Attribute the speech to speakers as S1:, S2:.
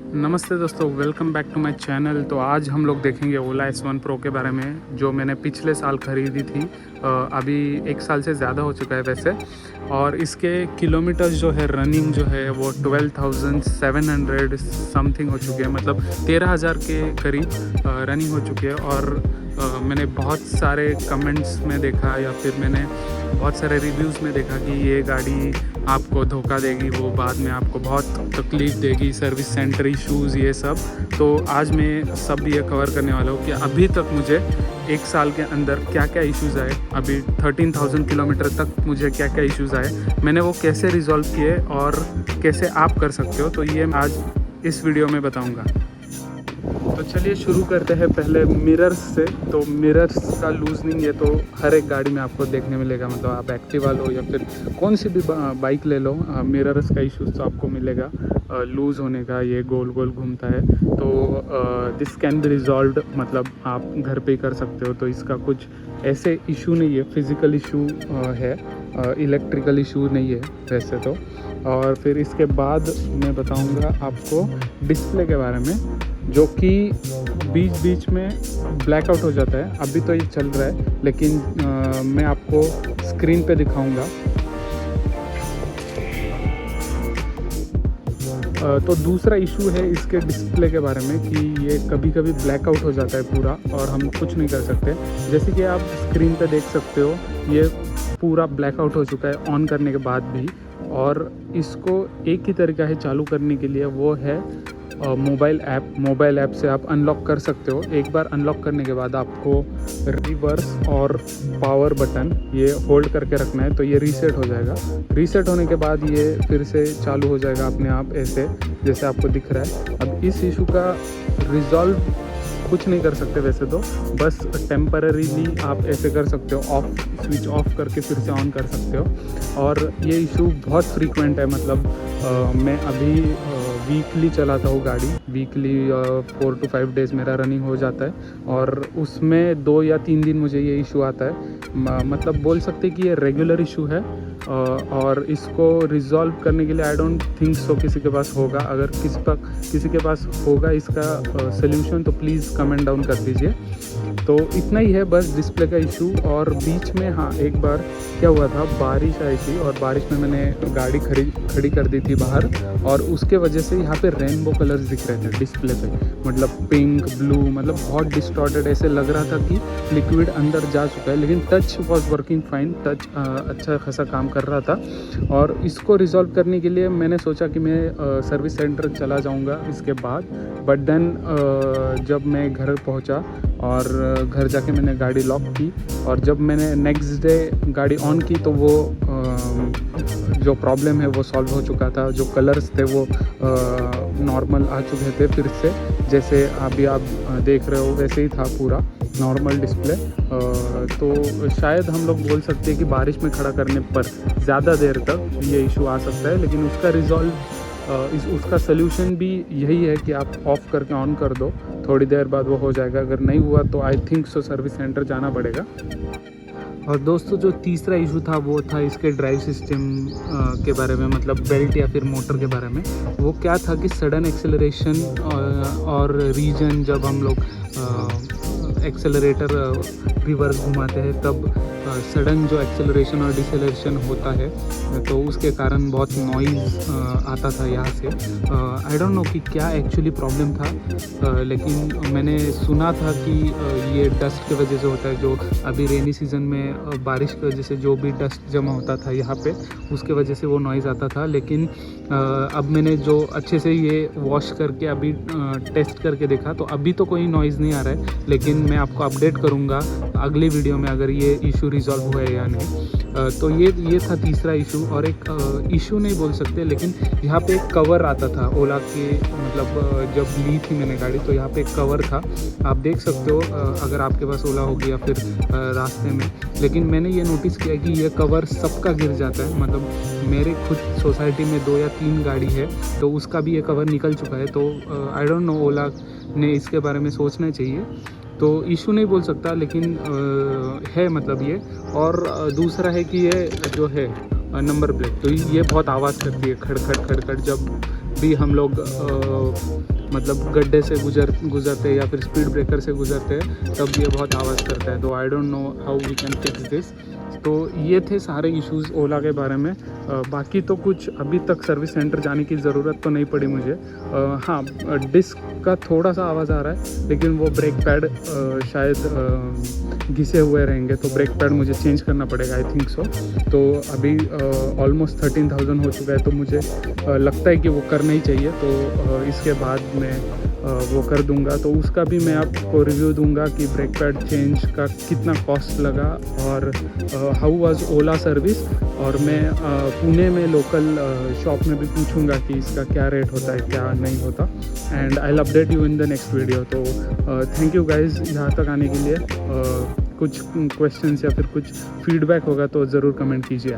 S1: नमस्ते दोस्तों, welcome back to my channel. तो आज हम लोग देखेंगे ओला S1 प्रो के बारे में, जो मैंने पिछले साल ख़रीदी थी। अभी 1 साल से ज़्यादा हो चुका है वैसे। और इसके किलोमीटर्स जो है रनिंग जो है वो 12,700 समथिंग हो चुके हैं, मतलब 13,000 के करीब रनिंग हो चुकी है। और मैंने बहुत सारे कमेंट्स में देखा या फिर मैंने बहुत सारे रिव्यूज़ में देखा कि ये गाड़ी आपको धोखा देगी, वो बाद में आपको बहुत तकलीफ़ देगी, सर्विस सेंटर इश्यूज़ ये सब। तो आज मैं सब ये कवर करने वाला हूँ कि अभी तक मुझे 1 साल के अंदर क्या क्या इश्यूज़ आए, अभी 13,000 किलोमीटर तक मुझे क्या क्या इश्यूज़ आए, मैंने वो कैसे रिज़ॉल्व किए और कैसे आप कर सकते हो, तो ये आज इस वीडियो में बताऊँगा। तो चलिए शुरू करते हैं पहले मिरर्स से। तो मिरर्स का लूजनिंग ये तो हर एक गाड़ी में आपको देखने मिलेगा, मतलब आप एक्टिवा लो या फिर कौन सी भी बाइक ले लो, मिरर्स का इश्यूज तो आपको मिलेगा लूज़ होने का। ये गोल गोल घूमता है, तो दिस कैन बी रिजॉल्व्ड, मतलब आप घर पे ही कर सकते हो। तो इसका कुछ ऐसे इशू नहीं है, फिज़िकल इशू है, इलेक्ट्रिकल इशू नहीं है वैसे तो। और फिर इसके बाद मैं बताऊंगा आपको डिस्प्ले के बारे में, जो कि बीच बीच में ब्लैकआउट हो जाता है। अभी तो ये चल रहा है, लेकिन मैं आपको स्क्रीन पे दिखाऊंगा। तो दूसरा इशू है इसके डिस्प्ले के बारे में कि ये कभी कभी ब्लैकआउट हो जाता है पूरा, और हम कुछ नहीं कर सकते। जैसे कि आप स्क्रीन पे देख सकते हो, ये पूरा ब्लैकआउट हो चुका है ऑन करने के बाद भी। और इसको एक ही तरीका है चालू करने के लिए, वो है मोबाइल ऐप से आप अनलॉक कर सकते हो। एक बार अनलॉक करने के बाद आपको रिवर्स और पावर बटन ये होल्ड करके रखना है, तो ये रीसेट हो जाएगा। रीसेट होने के बाद ये फिर से चालू हो जाएगा अपने आप, ऐसे जैसे आपको दिख रहा है। अब इस इशू का रिजॉल्व कुछ नहीं कर सकते वैसे तो, बस टेम्पररीली आप ऐसे कर सकते हो, ऑफ स्विच ऑफ करके फिर से ऑन कर सकते हो। और ये इशू बहुत फ्रीक्वेंट है, मतलब मैं अभी वीकली चलाता हूँ गाड़ी, वीकली 4 to 5 डेज़ मेरा रनिंग हो जाता है, और उसमें 2 या 3 दिन मुझे ये इशू आता है। मतलब बोल सकते कि ये रेगुलर इशू है। और इसको रिजॉल्व करने के लिए आई डोंट थिंक सो किसी के पास होगा। अगर किसी के पास होगा इसका सल्यूशन, तो प्लीज़ कमेंट डाउन कर दीजिए। तो इतना ही है बस डिस्प्ले का इशू। और बीच में हाँ, एक बार क्या हुआ था, बारिश आई थी, और बारिश में मैंने गाड़ी खड़ी कर दी थी बाहर, और उसके वजह से यहाँ पे रेनबो कलर्स दिख रहे थे डिस्प्ले पे, मतलब पिंक, ब्लू, मतलब बहुत डिस्टॉर्टेड, ऐसे लग रहा था कि लिक्विड अंदर जा चुका है। लेकिन touch was working fine, touch अच्छा खासा काम कर रहा था। और इसको रिजॉल्व करने के लिए मैंने सोचा कि मैं सर्विस सेंटर चला जाऊँगा इसके बाद। बट देन जब मैं घर पहुँचा और घर जाके मैंने गाड़ी लॉक की, और जब मैंने नेक्स्ट डे गाड़ी ऑन की, तो वो जो प्रॉब्लम है वो सॉल्व हो चुका था। जो कलर्स थे वो नॉर्मल आ चुके थे फिर से, जैसे अभी आप देख रहे हो वैसे ही था पूरा नॉर्मल डिस्प्ले। तो शायद हम लोग बोल सकते हैं कि बारिश में खड़ा करने पर ज़्यादा देर तक ये इशू आ सकता है, लेकिन उसका रिजॉल्व उसका सल्यूशन भी यही है कि आप ऑफ़ करके ऑन कर दो, थोड़ी देर बाद वो हो जाएगा। अगर नहीं हुआ तो I think so service centre जाना पड़ेगा। और दोस्तों, जो तीसरा इशू था वो था इसके ड्राइव सिस्टम के बारे में, मतलब बेल्ट या फिर मोटर के बारे में। वो क्या था कि सडन एक्सेलरेशन और रीजन, जब हम लोग एक्सेलरेटर रिवर्स घुमाते हैं, तब सडन जो एक्सेलरेशन और डिसेलरेशन होता है, तो उसके कारण बहुत नॉइज़ आता था यहाँ से। आई डोंट नो कि क्या एक्चुअली प्रॉब्लम था, लेकिन मैंने सुना था कि ये डस्ट की वजह से होता है। जो अभी रेनी सीज़न में बारिश की वजह से जो भी डस्ट जमा होता था यहाँ पे, उसके वजह से वो नॉइज़ आता था। लेकिन अब मैंने जो अच्छे से ये वॉश करके अभी टेस्ट करके देखा, तो अभी तो कोई नॉइज़ नहीं आ रहा है। लेकिन मैं आपको अपडेट करूँगा अगली वीडियो में अगर ये इशू रिजॉल्व हुआ है या नहीं। तो ये था तीसरा इशू। और एक इशू नहीं बोल सकते, लेकिन यहाँ पे एक कवर आता था ओला के, मतलब जब ली थी मैंने गाड़ी, तो यहाँ पे एक कवर था, आप देख सकते हो अगर आपके पास ओला होगी या फिर रास्ते में। लेकिन मैंने ये नोटिस किया कि ये कवर सबका गिर जाता है, मतलब मेरे खुद सोसाइटी में 2 या 3 गाड़ी है, तो उसका भी ये कवर निकल चुका है। तो आई डोंट नो, ओला ने इसके बारे में सोचना चाहिए। तो इशू नहीं बोल सकता, लेकिन है मतलब ये। और दूसरा है कि ये जो है नंबर प्लेट, तो ये बहुत आवाज़ करती है, खड़ खड़ खड़ खड़, जब भी हम लोग मतलब गड्ढे से गुजरते या फिर स्पीड ब्रेकर से गुजरते तब ये बहुत आवाज़ करता है। तो I don't know how we can fix this. तो ये थे सारे इश्यूज़ ओला के बारे में। बाकी तो कुछ अभी तक सर्विस सेंटर जाने की ज़रूरत तो नहीं पड़ी मुझे। हाँ, डिस्क का थोड़ा सा आवाज़ आ रहा है, लेकिन वो ब्रेक पैड शायद घिसे हुए रहेंगे, तो ब्रेक पैड मुझे चेंज करना पड़ेगा, आई थिंक सो। तो अभी ऑलमोस्ट 13,000 हो चुका है, तो मुझे लगता है कि वो करना ही चाहिए। तो इसके बाद मैं वो कर दूंगा। तो उसका भी मैं आपको रिव्यू दूंगा कि ब्रेक पैड चेंज का कितना कॉस्ट लगा और हाउ वाज ओला सर्विस। और मैं पुणे में लोकल शॉप में भी पूछूंगा कि इसका क्या रेट होता है, क्या नहीं होता। And I will update you in the next video. तो थैंक यू गाइज यहाँ तक आने के लिए। कुछ क्वेश्चंस या फिर कुछ फीडबैक होगा तो ज़रूर कमेंट कीजिए।